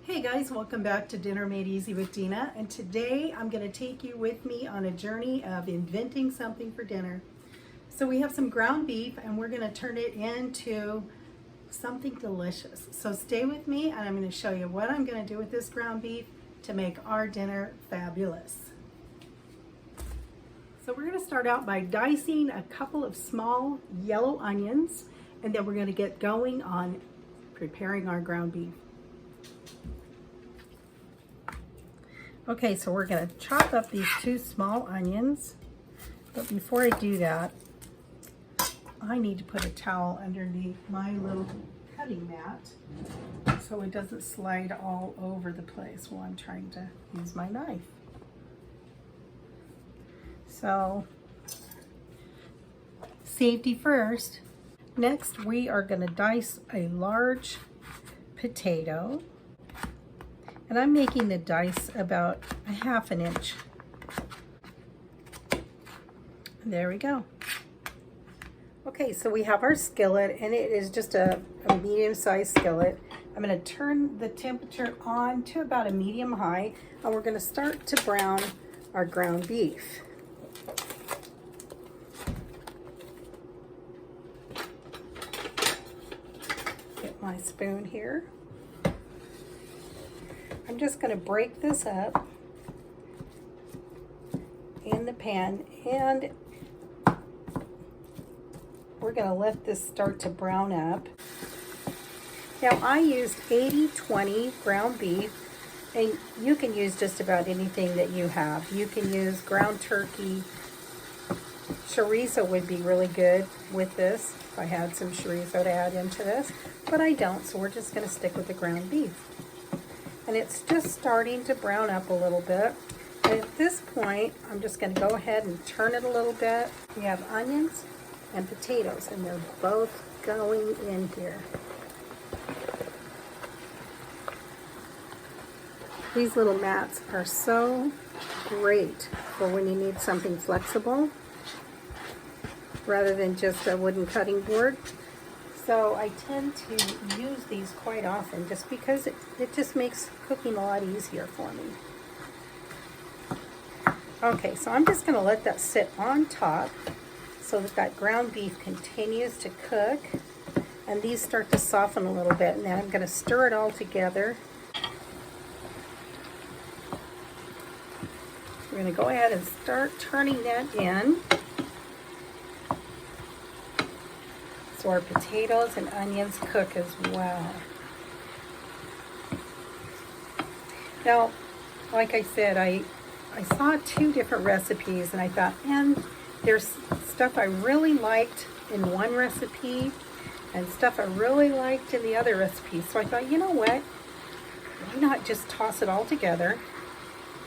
Hey guys, welcome back to Dinner Made Easy with Dina, and today I'm going to take you with me on a journey of inventing something for dinner. So we have some ground beef and we're going to turn it into something delicious. So stay with me and I'm going to show you what I'm going to do with this ground beef to make our dinner fabulous. So we're going to start out by dicing a couple of small yellow onions, and then we're going to get going on preparing our ground beef. Okay, so we're going to chop up these two small onions, but before I do that, I need to put a towel underneath my little cutting mat so it doesn't slide all over the place while I'm trying to use my knife. So, safety first. Next, we are going to dice a large potato. And I'm making the dice about a ½ inch. There we go. Okay, so we have our skillet, and it is just a medium-sized skillet. I'm going to turn the temperature on to about a medium high, and we're going to start to brown our ground beef. Get my spoon here. I'm just going to break this up in the pan, and we're going to let this start to brown up. Now I used 80-20 ground beef, and you can use just about anything that you have. You can use ground turkey. Chorizo would be really good with this. If I had some chorizo to add into this, but I don't, so we're just going to stick with the ground beef. And it's just starting to brown up a little bit. And at this point, I'm just going to go ahead and turn it a little bit. We have onions and potatoes, and they're both going in here. These little mats are so great for when you need something flexible rather than just a wooden cutting board. So I tend to use these quite often just because it just makes cooking a lot easier for me. Okay, so I'm just going to let that sit on top so that ground beef continues to cook, and these start to soften a little bit, and then I'm going to stir it all together. We're going to go ahead and start turning that in. So our potatoes and onions cook as well. Now, like I said, I saw 2 different recipes, and I thought, man, there's stuff I really liked in one recipe and stuff I really liked in the other recipe. So I thought, you know what? Why not just toss it all together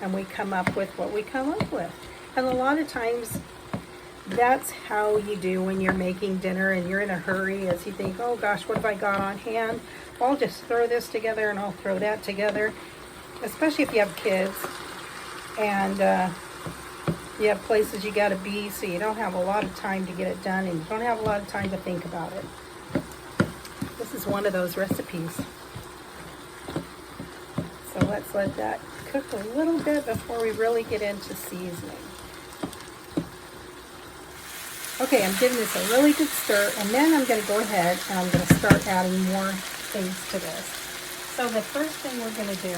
and we come up with what we come up with? And a lot of times, that's how you do when you're making dinner and you're in a hurry, as you think, oh gosh, what have I got on hand? Well, I'll just throw this together and I'll throw that together. Especially if you have kids and you have places you got to be, so you don't have a lot of time to get it done and you don't have a lot of time to think about it. This is one of those recipes. So let's let that cook a little bit before we really get into seasoning. Okay, I'm giving this a really good stir, and then I'm going to go ahead and I'm going to start adding more things to this. So the first thing we're going to do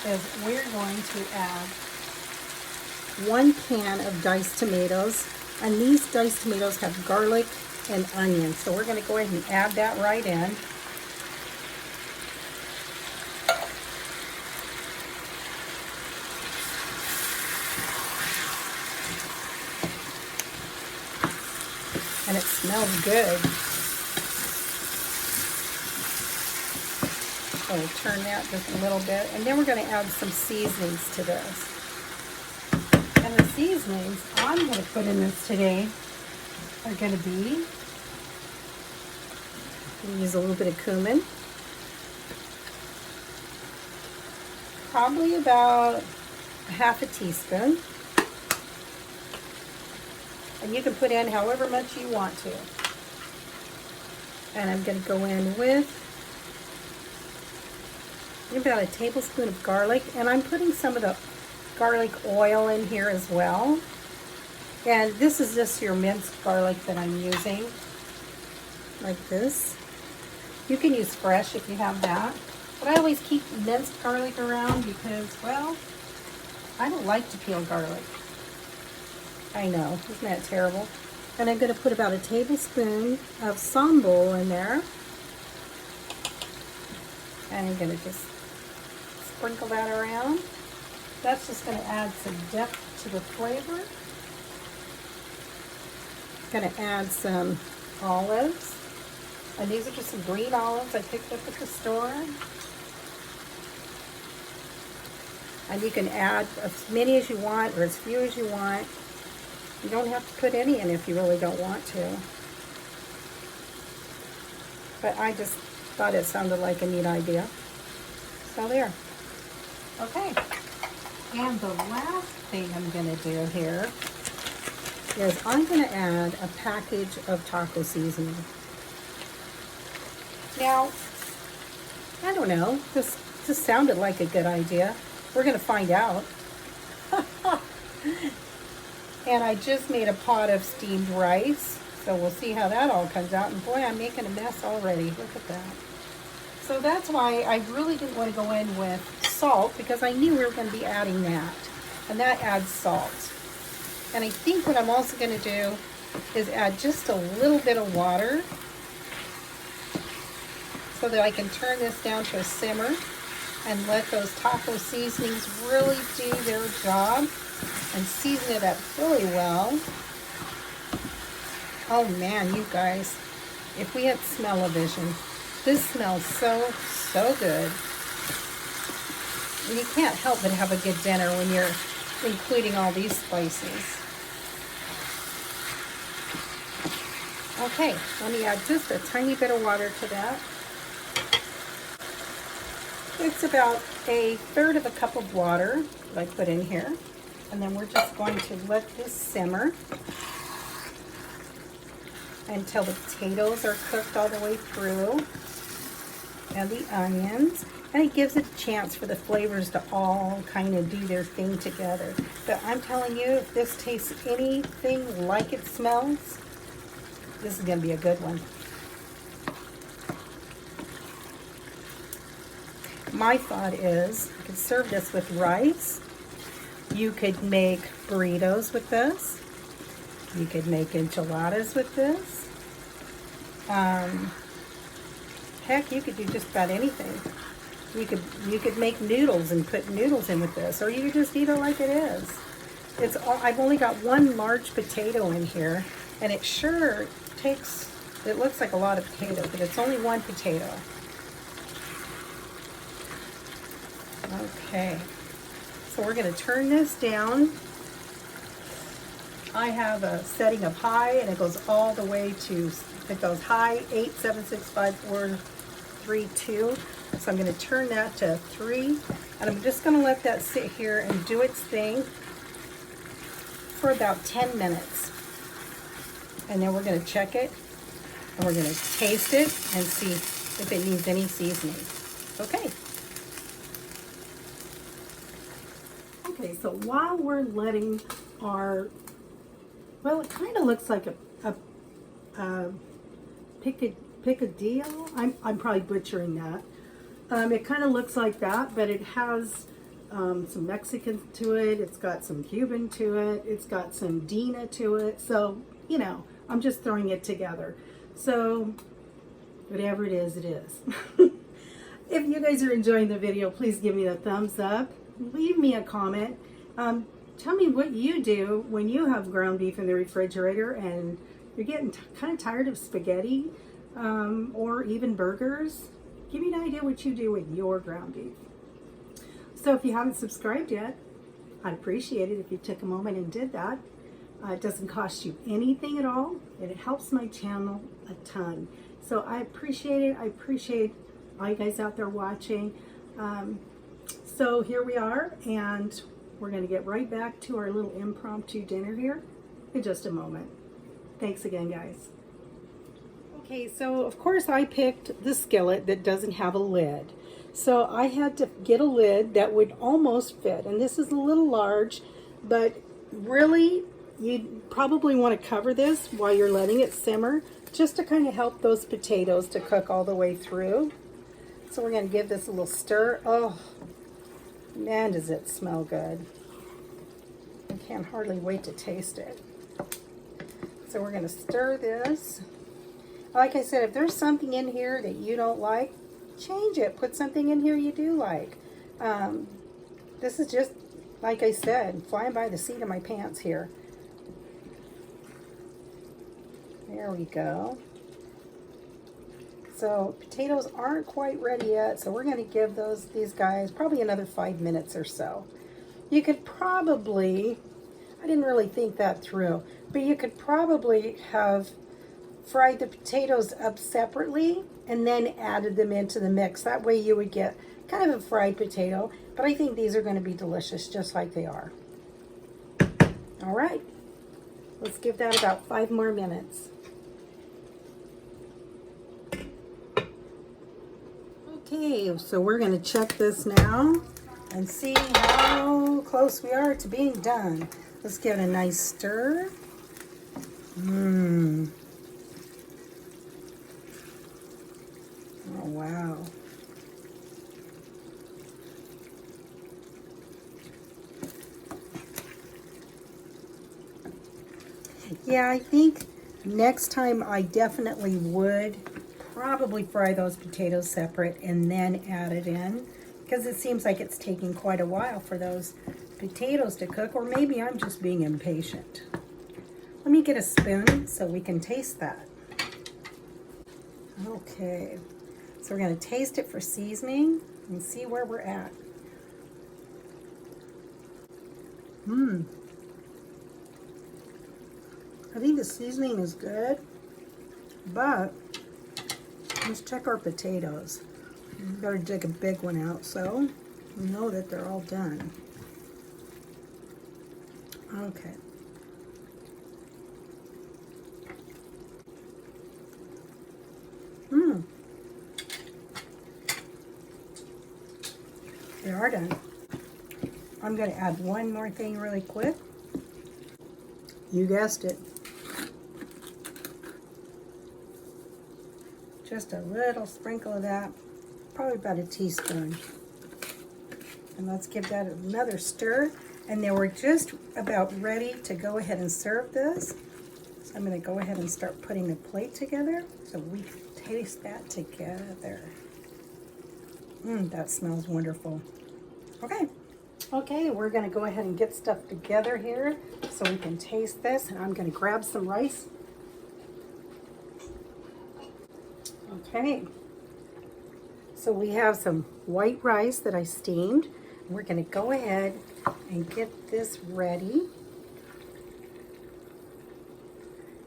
is we're going to add 1 can of diced tomatoes, and these diced tomatoes have garlic and onion. So we're going to go ahead and add that right in. And it smells good. So we'll turn that just a little bit, and then we're going to add some seasonings to this. And the seasonings I'm going to put in this today are going to be, use a little bit of cumin, probably about ½ teaspoon. And you can put in however much you want to. And I'm going to go in with about a tablespoon of garlic, and I'm putting some of the garlic oil in here as well. And this is just your minced garlic that I'm using, like this. You can use fresh if you have that, but I always keep minced garlic around because, well, I don't like to peel garlic. I know, isn't that terrible? And I'm going to put about a tablespoon of sambal in there. And I'm going to just sprinkle that around. That's just going to add some depth to the flavor. Going to add some olives. And these are just some green olives I picked up at the store. And you can add as many as you want or as few as you want. You don't have to put any in if you really don't want to. But I just thought it sounded like a neat idea. So there. Okay. And the last thing I'm going to do here is I'm going to add a package of taco seasoning. Now, I don't know, this sounded like a good idea. We're going to find out. And I just made a pot of steamed rice, so we'll see how that all comes out. And boy, I'm making a mess already. Look at that. So that's why I really didn't want to go in with salt, because I knew we were going to be adding that. And that adds salt. And I think what I'm also going to do is add just a little bit of water so that I can turn this down to a simmer and let those taco seasonings really do their job and season it up really well. Oh man, you guys, if we had smell-o-vision, this smells so, so good. You can't help but have a good dinner when you're including all these spices. Okay, let me add just a tiny bit of water to that. It's about a third of a cup of water that I put in here. And then we're just going to let this simmer until the potatoes are cooked all the way through, and the onions. And it gives it a chance for the flavors to all kind of do their thing together. But I'm telling you, if this tastes anything like it smells, this is going to be a good one. My thought is, you could serve this with rice. You could make burritos with this. You could make enchiladas with this. Heck, you could do just about anything. You could make noodles and put noodles in with this, or you could just eat it like it is. I've only got one large potato in here, and it sure takes, it looks like a lot of potato, but it's only one potato. Okay, so we're going to turn this down. I have a setting of high, and it goes all the way to, it goes high, 8, 7, 6, 5, 4, 3, 2. So I'm going to turn that to 3, and I'm just going to let that sit here and do its thing for about 10 minutes. And then we're going to check it, and we're going to taste it and see if it needs any seasoning. Okay. Okay, so while we're letting our, well, it kind of looks like a Picadello. I'm probably butchering that. It kind of looks like that, but it has some Mexican to it. It's got some Cuban to it. It's got some Dina to it. So, you know, I'm just throwing it together. So, whatever it is, it is. If you guys are enjoying the video, please give me a thumbs up. Leave me a comment. Tell me what you do when you have ground beef in the refrigerator and you're getting kind of tired of spaghetti or even burgers. Give me an idea what you do with your ground beef. So if you haven't subscribed yet, I'd appreciate it if you took a moment and did that. It doesn't cost you anything at all, and it helps my channel a ton. So I appreciate it. I appreciate all you guys out there watching. So here we are, and we're going to get right back to our little impromptu dinner here in just a moment. Thanks again, guys. Okay, so of course I picked the skillet that doesn't have a lid. So I had to get a lid that would almost fit. And this is a little large, but really you probably want to cover this while you're letting it simmer, just to kind of help those potatoes to cook all the way through. So we're going to give this a little stir. Oh, man, does it smell good. I can't hardly wait to taste it. So we're going to stir this. Like I said, if there's something in here that you don't like, change it. Put something in here you do like. This is just, like I said, flying by the seat of my pants here. There we go. So potatoes aren't quite ready yet, so we're going to give these guys probably another 5 minutes or so. You could probably, I didn't really think that through, but you could probably have fried the potatoes up separately and then added them into the mix. That way you would get kind of a fried potato, but I think these are going to be delicious just like they are. All right, let's give that about 5 more minutes. Okay, so we're going to check this now and see how close we are to being done. Let's give it a nice stir. Oh, wow. Yeah, I think next time I definitely would probably fry those potatoes separate and then add it in, because it seems like it's taking quite a while for those potatoes to cook, or maybe I'm just being impatient. Let me get a spoon so we can taste that. Okay, so we're going to taste it for seasoning and see where we're at. I think the seasoning is good, but let's check our potatoes. We've got to dig a big one out so we know that they're all done. Okay. They are done. I'm going to add one more thing really quick. You guessed it. Just a little sprinkle of that, probably about a teaspoon. And let's give that another stir. And then we're just about ready to go ahead and serve this. So I'm going to go ahead and start putting the plate together so we can taste that together. That smells wonderful. Okay, we're going to go ahead and get stuff together here so we can taste this. And I'm going to grab some rice. Okay, so we have some white rice that I steamed. We're going to go ahead and get this ready.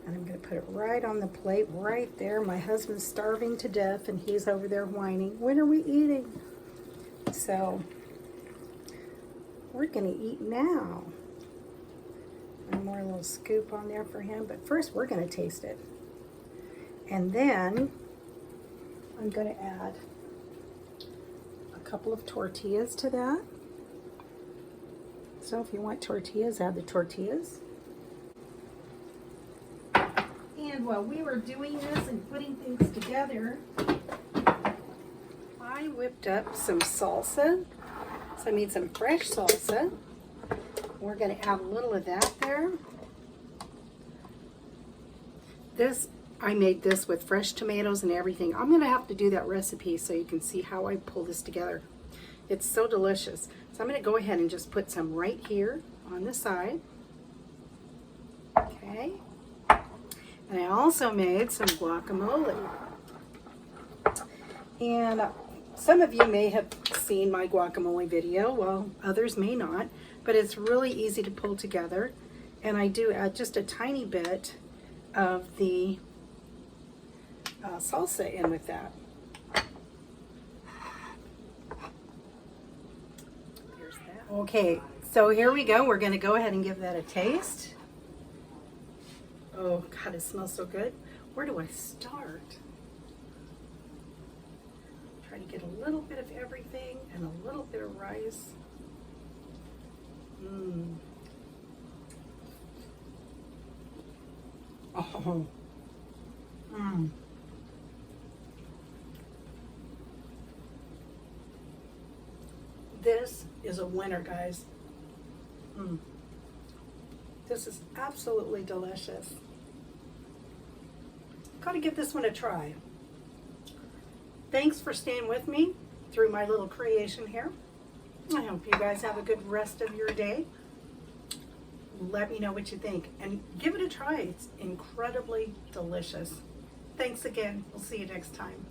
And I'm going to put it right on the plate, right there. My husband's starving to death and he's over there whining, when are we eating? So we're going to eat now. One more little scoop on there for him, but first we're going to taste it. And then I'm going to add a couple of tortillas to that. So if you want tortillas, add the tortillas. And while we were doing this and putting things together, I whipped up some salsa. So I made some fresh salsa. We're going to add a little of that there. I made this with fresh tomatoes and everything. I'm going to have to do that recipe so you can see how I pull this together. It's so delicious. So I'm going to go ahead and just put some right here on the side. Okay. And I also made some guacamole. And some of you may have seen my guacamole video, well, others may not, but it's really easy to pull together. And I do add just a tiny bit of the salsa in with that. There's that. Okay, so here we go. We're going to go ahead and give that a taste. Oh, God, it smells so good. Where do I start? Try to get a little bit of everything and a little bit of rice. Oh. This is a winner, guys. This is absolutely delicious. Gotta give this one a try. Thanks for staying with me through my little creation here. I hope you guys have a good rest of your day. Let me know what you think and give it a try. It's incredibly delicious. Thanks again. We'll see you next time.